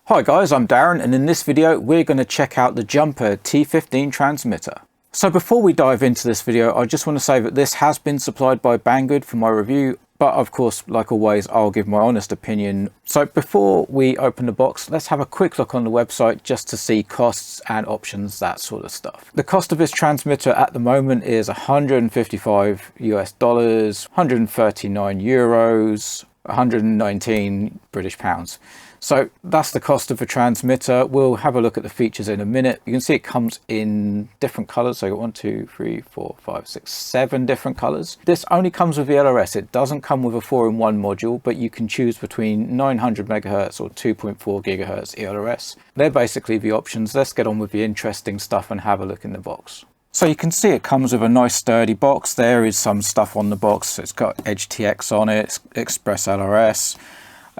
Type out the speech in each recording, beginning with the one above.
Hi guys, I'm Darren, and in this video we're going to check out the Jumper T15 transmitter. So before we dive into this video, I just want to say that this has been supplied by Banggood for my review, but of course, like always, I'll give my honest opinion. So before we open the box, let's have a quick look on the website just to see costs and options, that sort of stuff. The cost of this transmitter at the moment is $155 US, 139 euros, 119 British pounds. So that's the cost of the transmitter. We'll have a look at the features in a minute. You can see it comes in different colors. So you got 1, 2, 3, 4, 5, 6, 7 different colors. This only comes with the ELRS. It doesn't come with a 4-in-1 module, but you can choose between 900 megahertz or 2.4 gigahertz ELRS. They're basically the options. Let's get on with the interesting stuff and have a look in the box. So you can see it comes with a nice sturdy box. There is some stuff on the box. It's got Edge TX on it, it's Express LRS.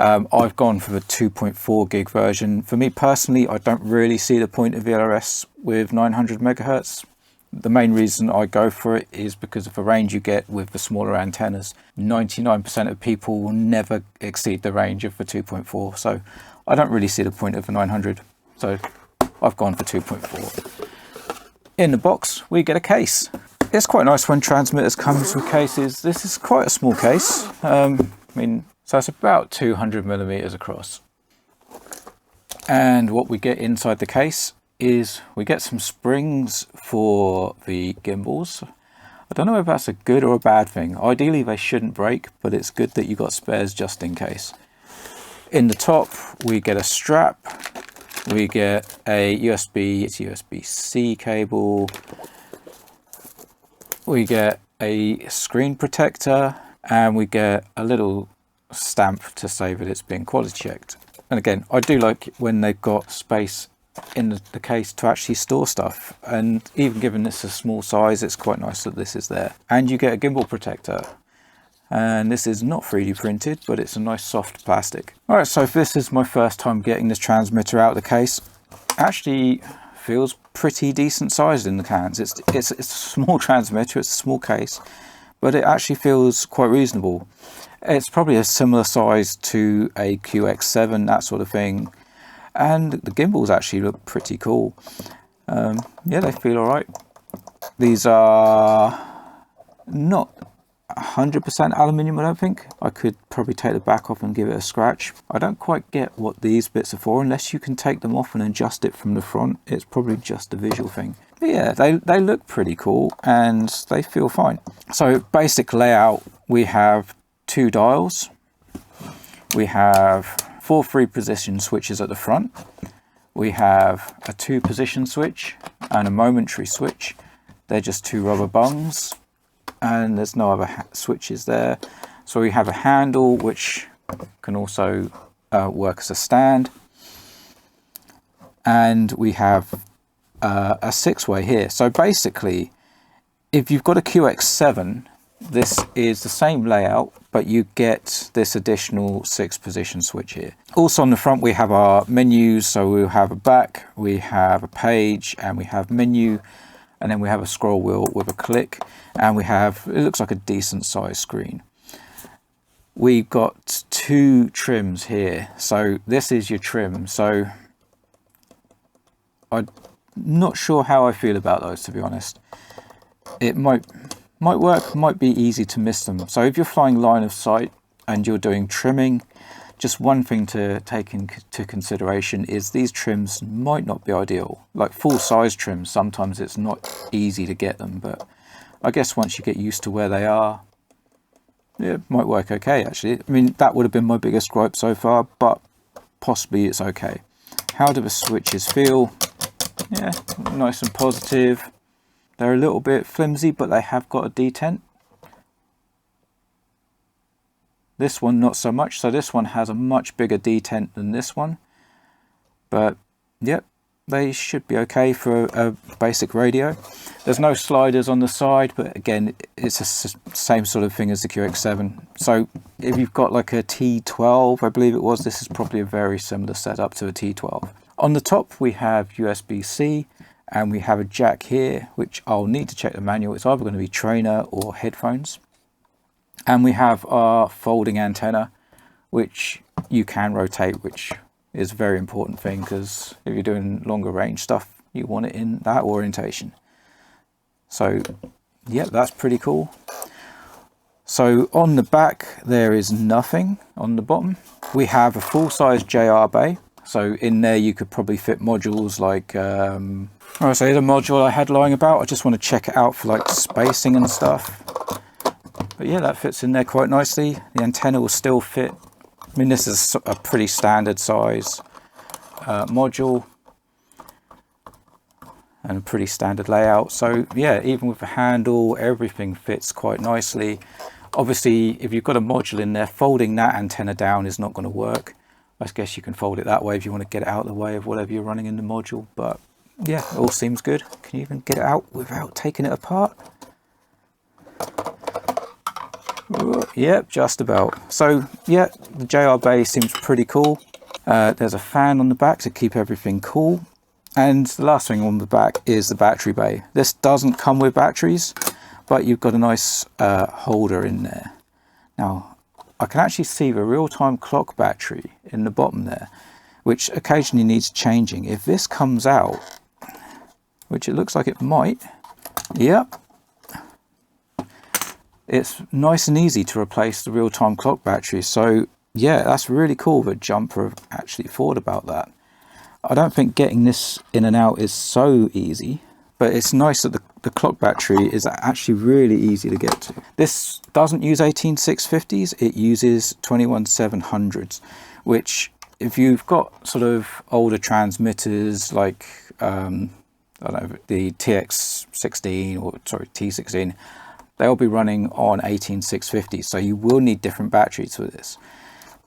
I've gone for the 2.4 gig version. For me personally, I don't really see the point of the ELRS with 900 megahertz. The main reason I go for it is because of the range you get with the smaller antennas. 99% of people will never exceed the range of the 2.4, so I don't really see the point of the 900. So I've gone for 2.4. In the box, we get a case. It's quite nice when transmitters come with cases. This is quite a small case. So it's about 200 millimeters across. And what we get inside the case is we get some springs for the gimbals. I don't know if that's a good or a bad thing. Ideally they shouldn't break, but it's good that you got spares just in case. In the top, we get a strap. We get a USB-C cable. We get a screen protector, and we get a little stamp to say that it's been quality checked. And again, I do like when they've got space in the case to actually store stuff, and even given this a small size, it's quite nice that this is there. And you get a gimbal protector, and this is not 3D printed, but it's a nice soft plastic. All right, so if this is my first time getting this transmitter out of the case, it actually feels pretty decent sized in the cans. It's a small transmitter, it's a small case, but it actually feels quite reasonable. It's probably a similar size to a QX7, that sort of thing. And the gimbals actually look pretty cool. Yeah, they feel all right. These are not 100% aluminium, I don't think. I could probably take the back off and give it a scratch. I don't quite get what these bits are for, unless you can take them off and adjust it from the front. It's probably just a visual thing. But yeah, they look pretty cool and they feel fine. So basic layout, we have 2 dials. We have 4 3-position switches at the front. We have a 2-position switch and a momentary switch. They're just 2 rubber bungs, and there's no other switches there. So we have a handle which can also work as a stand, and we have a 6-way here. So basically, if you've got a QX7, this is the same layout, but you get this additional 6-position switch here. Also on the front, we have our menus. So we'll have a back, we have a page, and we have menu, and then we have a scroll wheel with a click, and we have, it looks like a decent sized screen. We've got 2 trims here. So this is your trim. So I'm not sure how I feel about those, to be honest. It might work, might be easy to miss them. So if you're flying line of sight and you're doing trimming, just one thing to take into consideration is these trims might not be ideal. Like full size trims, sometimes it's not easy to get them, but I guess once you get used to where they are, yeah, it might work okay actually. I mean, that would have been my biggest gripe so far, but possibly it's okay. How do the switches feel? Yeah, nice and positive. They're a little bit flimsy, but they have got a detent. This one, not so much. So this one has a much bigger detent than this one. But, yep, they should be okay for a basic radio. There's no sliders on the side, but again, it's the same sort of thing as the QX7. So if you've got like a T12, I believe it was, this is probably a very similar setup to a T12. On the top, we have USB-C. And we have a jack here, which I'll need to check the manual. It's either going to be trainer or headphones. And we have our folding antenna, which you can rotate, which is a very important thing, because if you're doing longer range stuff, you want it in that orientation. So yeah, that's pretty cool. So on the back there is nothing on the bottom. We have a full-size JR bay, so in there you could probably fit modules like oh, so here's a module I had lying about. I just want to check it out for like spacing and stuff. But yeah, that fits in there quite nicely. The antenna will still fit. I mean, this is a pretty standard size module and a pretty standard layout. So yeah, even with the handle, everything fits quite nicely. Obviously, if you've got a module in there, folding that antenna down is not going to work. I guess you can fold it that way if you want to get it out of the way of whatever you're running in the module. But yeah, it all seems good. Can you even get it out without taking it apart? Yep, just about. So yeah, the JR bay seems pretty cool. There's a fan on the back to keep everything cool. And the last thing on the back is the battery bay. This doesn't come with batteries, but you've got a nice holder in there. Now, I can actually see the real-time clock battery in the bottom there, which occasionally needs changing. If this comes out, which it looks like it might, yep, it's nice and easy to replace the real-time clock battery. So yeah, that's really cool that Jumper have actually thought about that. I don't think getting this in and out is so easy, but it's nice that the clock battery is actually really easy to get to. This doesn't use 18650s, it uses 21700s, which if you've got sort of older transmitters like I don't know, the TX16 or sorry T16, they'll be running on 18650s, so you will need different batteries for this,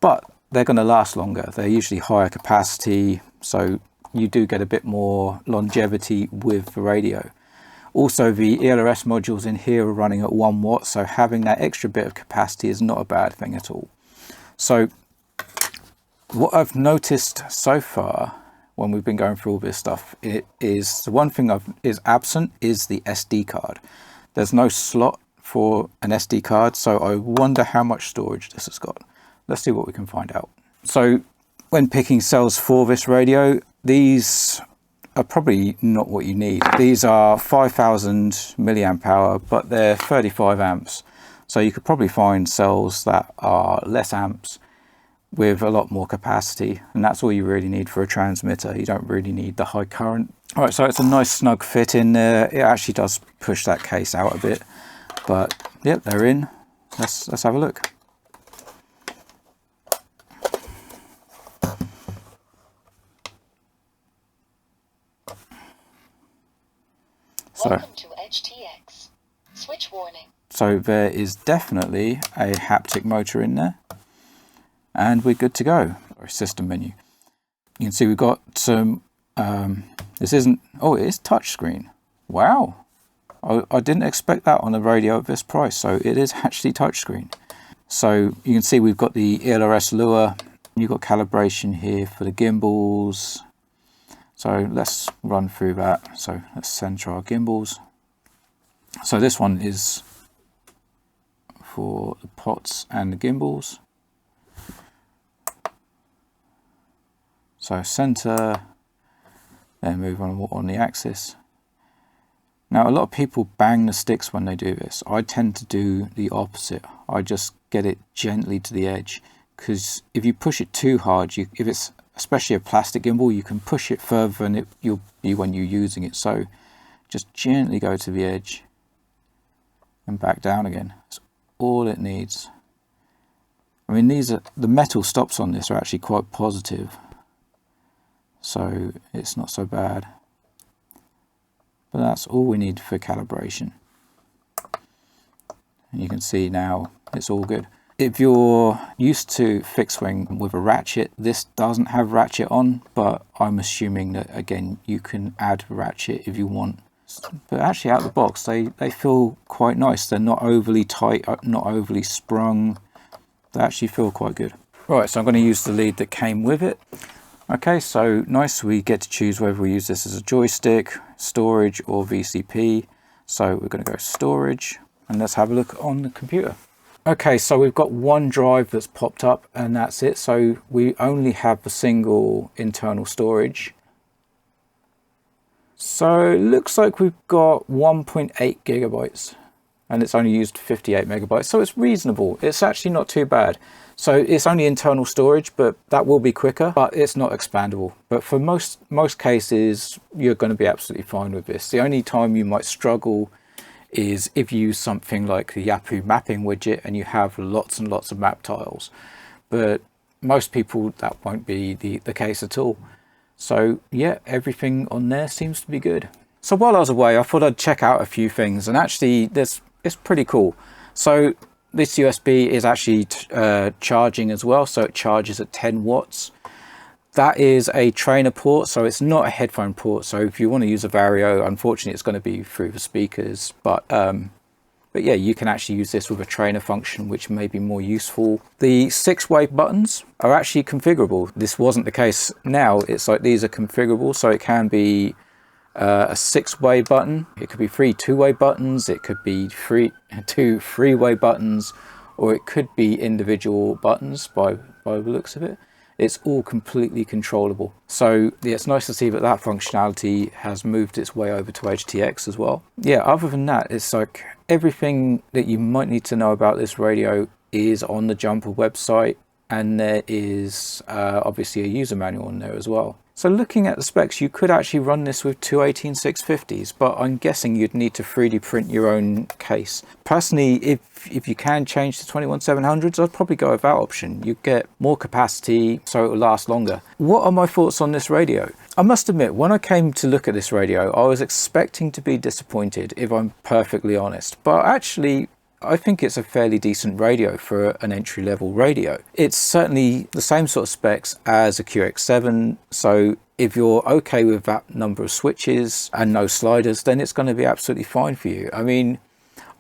but they're going to last longer. They're usually higher capacity, so you do get a bit more longevity with the radio. Also, the ELRS modules in here are running at 1 watt, so having that extra bit of capacity is not a bad thing at all. So what I've noticed so far when we've been going through all this stuff, it is the one thing is absent is the SD card. There's no slot for an SD card, so I wonder how much storage this has got. Let's see what we can find out. So when picking cells for this radio, these are probably not what you need. These are 5000 milliamp hour, but they're 35 amps. So you could probably find cells that are less amps with a lot more capacity, and that's all you really need for a transmitter. You don't really need the high current. All right, so it's a nice snug fit in there. It actually does push that case out a bit, but yep, they're in. Let's have a look. Welcome to HTX. Switch warning. So there is definitely a haptic motor in there, and we're good to go. Or system menu. You can see we've got some. This isn't. Oh, it is touchscreen. Wow, I didn't expect that on a radio at this price. So it is actually touchscreen. So you can see we've got the ELRS lure. You've got calibration here for the gimbals. So let's run through that. So let's center our gimbals. So this one is for the pots and the gimbals. So center, then move on the axis. Now a lot of people bang the sticks when they do this. I tend to do the opposite. I just get it gently to the edge, because if you push it too hard, if it's especially a plastic gimbal, you can push it further than you'll be when you're using it. So just gently go to the edge and back down again. That's all it needs. I mean, the metal stops on this are actually quite positive, so it's not so bad. But that's all we need for calibration. And you can see now it's all good. If you're used to fixed wing with a ratchet, this doesn't have ratchet on, but I'm assuming that again you can add ratchet if you want. But actually out of the box they feel quite nice. They're not overly tight, not overly sprung. They actually feel quite good. Right, so I'm going to use the lead that came with it. Okay, so nice, we get to choose whether we use this as a joystick, storage or VCP. So we're going to go storage, and let's have a look on the computer. Okay, so we've got one drive that's popped up and that's it. So we only have the single internal storage. So it looks like we've got 1.8 gigabytes and it's only used 58 megabytes. So it's reasonable. It's actually not too bad. So it's only internal storage, but that will be quicker, but it's not expandable. But for most cases, you're going to be absolutely fine with this. The only time you might struggle is if you use something like the Yahoo mapping widget and you have lots and lots of map tiles. But most people, that won't be the case at all. So yeah, everything on there seems to be good. So while I was away, I thought I'd check out a few things, and actually it's pretty cool. So this USB is actually charging as well, so it charges at 10 watts. That is a trainer port, so it's not a headphone port. So if you want to use a Vario, unfortunately it's going to be through the speakers, but yeah, you can actually use this with a trainer function, which may be more useful. The 6-way buttons are actually configurable. This wasn't the case. Now it's like these are configurable, so it can be a 6-way button, it could be 3 2-way buttons, it could be 2 3-way buttons, or it could be individual buttons by the looks of it. It's all completely controllable. So yeah, it's nice to see that that functionality has moved its way over to HTX as well. Yeah, other than that, it's like everything that you might need to know about this radio is on the Jumper website, and there is obviously a user manual on there as well. So looking at the specs, you could actually run this with two 18650s, but I'm guessing you'd need to 3D print your own case. Personally, if you can change to 21700s, I'd probably go with that option. You get more capacity, so it'll last longer. What are my thoughts on this radio? I must admit, when I came to look at this radio, I was expecting to be disappointed, if I'm perfectly honest. But actually, I think it's a fairly decent radio for an entry-level radio. It's certainly the same sort of specs as a QX7, so if you're okay with that number of switches and no sliders, then it's going to be absolutely fine for you. I mean,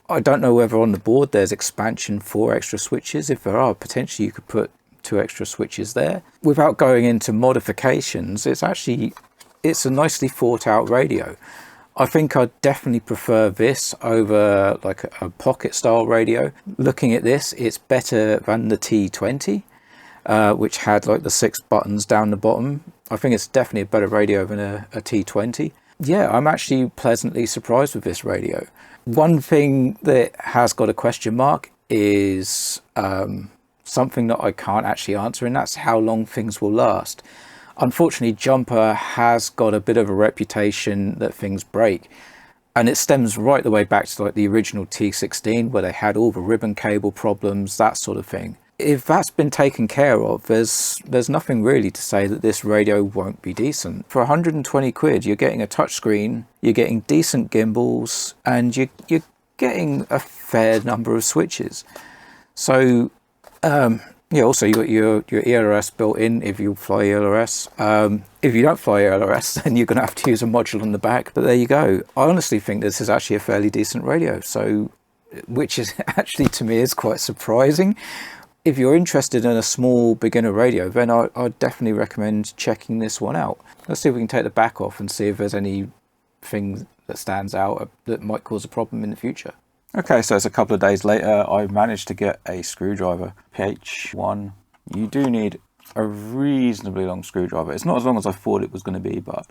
I don't know whether on the board there's expansion for extra switches. If there are, potentially you could put 2 extra switches there. Without going into modifications, it's a nicely thought out radio. I think I'd definitely prefer this over like a pocket style radio. Looking at this, it's better than the T20, which had like the 6 buttons down the bottom. I think it's definitely a better radio than a T20. Yeah, I'm actually pleasantly surprised with this radio. One thing that has got a question mark is something that I can't actually answer, and that's how long things will last. Unfortunately, Jumper has got a bit of a reputation that things break, and it stems right the way back to like the original T16, where they had all the ribbon cable problems, that sort of thing. If that's been taken care of, there's nothing really to say that this radio won't be decent. For 120 quid, you're getting a touchscreen, you're getting decent gimbals, and you're getting a fair number of switches. So yeah, also you got your ELRS built in if you fly ELRS. If you don't fly ELRS, then you're going to have to use a module on the back. But there you go. I honestly think this is actually a fairly decent radio, so which is actually to me is quite surprising. If you're interested in a small beginner radio, then I'd definitely recommend checking this one out. Let's see if we can take the back off and see if there's anything that stands out that might cause a problem in the future. Okay, so it's a couple of days later, I managed to get a screwdriver, PH1. You do need a reasonably long screwdriver. It's not as long as I thought it was going to be, but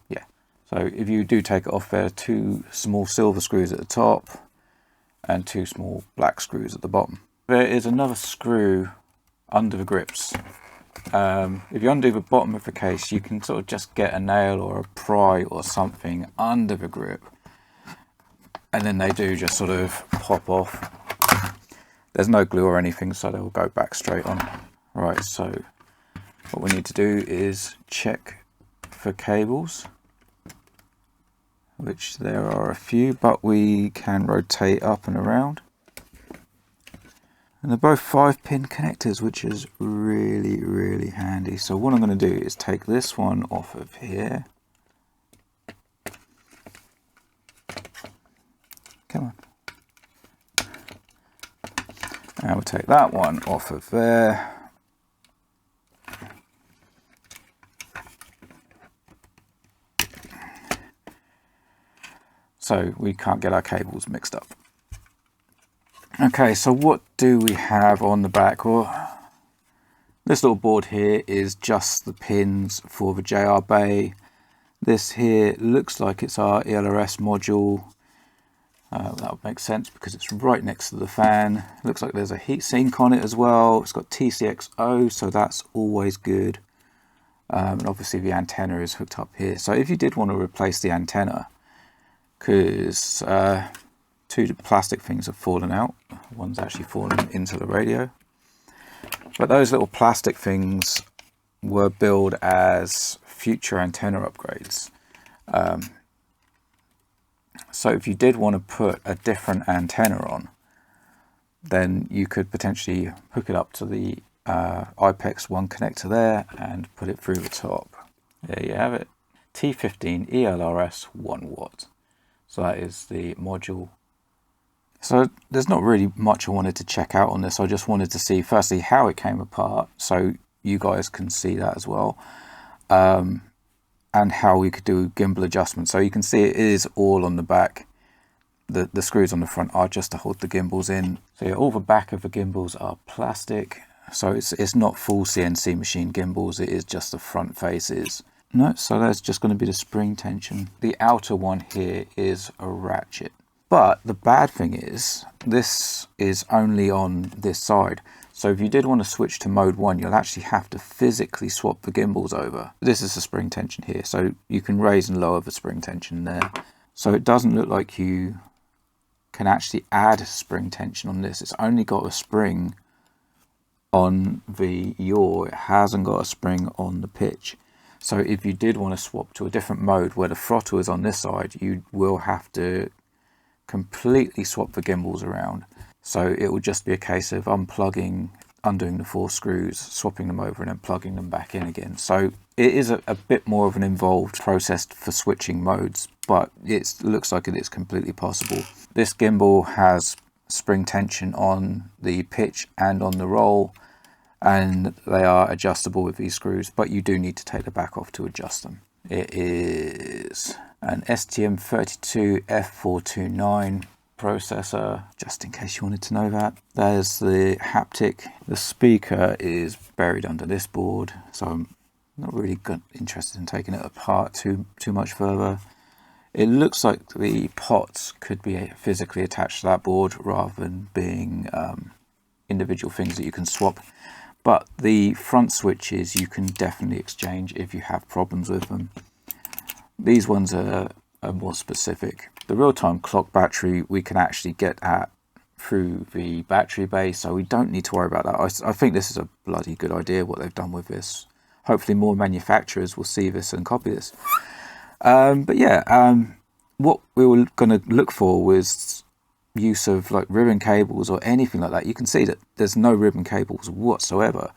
yeah. So if you do take it off, there are 2 small silver screws at the top and 2 small black screws at the bottom. There is another screw under the grips. If you undo the bottom of the case, you can sort of just get a nail or a pry or something under the grip, and then they do just sort of pop off. There's no glue or anything, so they'll go back straight on. Right, so what we need to do is check for cables, which there are a few, but we can rotate up and around. And they're both 5-pin connectors, which is really, really handy. So what I'm going to do is take this one off of here. Come on. And we'll take that one off of there. So we can't get our cables mixed up. Okay, so what do we have on the back? Well, this little board here is just the pins for the JR bay. This here looks like it's our ELRS module. That would make sense because it's right next to the fan. Looks like there's a heatsink on it as well. It's got TCXO, so that's always good. And obviously the antenna is hooked up here. So if you did want to replace the antenna, because two plastic things have fallen out. One's actually fallen into the radio. But those little plastic things were billed as future antenna upgrades. So if you did want to put a different antenna on, then you could potentially hook it up to the IPEX 1 connector there and put it through the top. There you have it. T15 ELRS 1 watt. So that is the module. So there's not really much I wanted to check out on this. I just wanted to see firstly how it came apart so you guys can see that as well. And how we could do gimbal adjustments. So you can see it is all on the back. The screws on the front are just to hold the gimbals in. So yeah, all the back of the gimbals are plastic. So it's not full CNC machine gimbals, it is just the front faces. No, so that's just going to be the spring tension. The outer one here is a ratchet. But the bad thing is, this is only on this side. So if you did want to switch to mode 1, you'll actually have to physically swap the gimbals over. This is the spring tension here, so you can raise and lower the spring tension there. So it doesn't look like you can actually add spring tension on this. It's only got a spring on the yaw, it hasn't got a spring on the pitch. So if you did want to swap to a different mode where the throttle is on this side, you will have to completely swap the gimbals around. So it would just be a case of unplugging, undoing the 4 screws, swapping them over and then plugging them back in again. So it is a bit more of an involved process for switching modes, but it looks like it is completely possible. This gimbal has spring tension on the pitch and on the roll, and they are adjustable with these screws, but you do need to take the back off to adjust them. It is an STM32F429 processor, just in case you wanted to know that. There's the haptic. The speaker is buried under this board, so I'm not really interested in taking it apart too much further. It looks like the pots could be physically attached to that board rather than being individual things that you can swap. But the front switches you can definitely exchange if you have problems with them. These ones are more specific. The real-time clock battery we can actually get at through the battery bay, so we don't need to worry about that. I think this is a bloody good idea what they've done with this. Hopefully more manufacturers will see this and copy this. But yeah, what we were going to look for was use of like ribbon cables or anything like that. You can see that there's no ribbon cables whatsoever.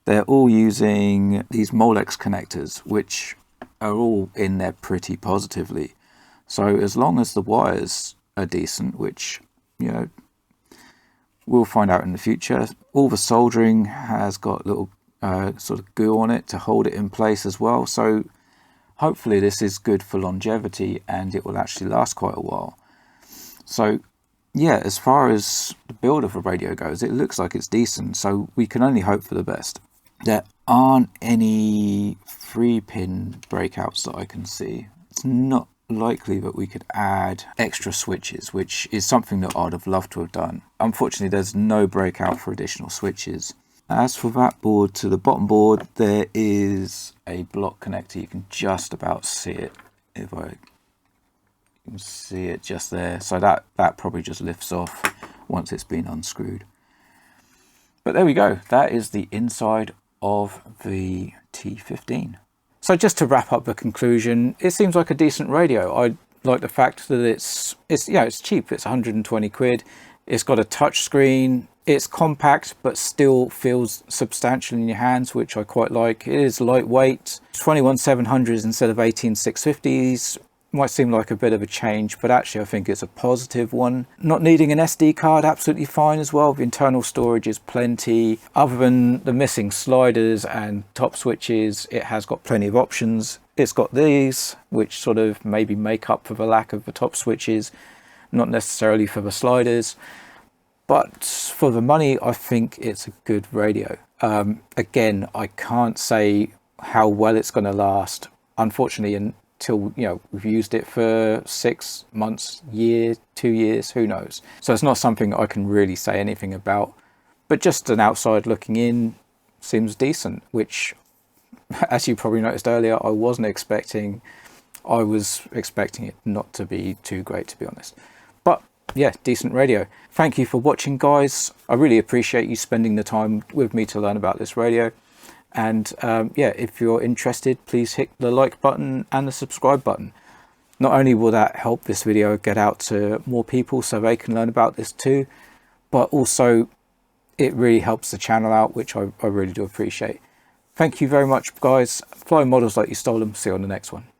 They're all using these Molex connectors, which are all in there pretty positively. So as long as the wires are decent, which, you know, we'll find out in the future. All the soldering has got little sort of goo on it to hold it in place as well. So hopefully this is good for longevity and it will actually last quite a while. So yeah, as far as the build of a radio goes, it looks like it's decent. So we can only hope for the best. There aren't any 3-pin breakouts that I can see. It's not likely that we could add extra switches, which is something that I'd have loved to have done. Unfortunately, there's no breakout for additional switches. As for that board, to the bottom board, there is a block connector. You can just about see it. If I can see it just there. So that probably just lifts off once it's been unscrewed. But there we go. That is the inside of the T15. So just to wrap up the conclusion, it seems like a decent radio. I like the fact that it's cheap. It's 120 quid. It's got a touch screen. It's compact, but still feels substantial in your hands, which I quite like. It is lightweight. 21/700s instead of 18/650s. Might seem like a bit of a change, but actually I think it's a positive one. Not needing an SD card, absolutely fine as well. The internal storage is plenty. Other than the missing sliders and top switches, it has got plenty of options. It's got these, which sort of maybe make up for the lack of the top switches, not necessarily for the sliders. but for the money, I think it's a good radio. Again, I can't say how well it's going to last, unfortunately, until, you know, we've used it for 6 months, year, 2 years, who knows. So it's not something I can really say anything about, but just an outside looking in seems decent, which, as you probably noticed earlier, I wasn't expecting. I was expecting it not to be too great, to be honest. But yeah, decent radio. Thank you for watching, guys. I really appreciate you spending the time with me to learn about this radio. And yeah, if you're interested, please hit the like button and the subscribe button. Not only will that help this video get out to more people so they can learn about this too, but also it really helps the channel out, which I really do appreciate. Thank you very much, guys. Fly models like you stole them. See you on the next one.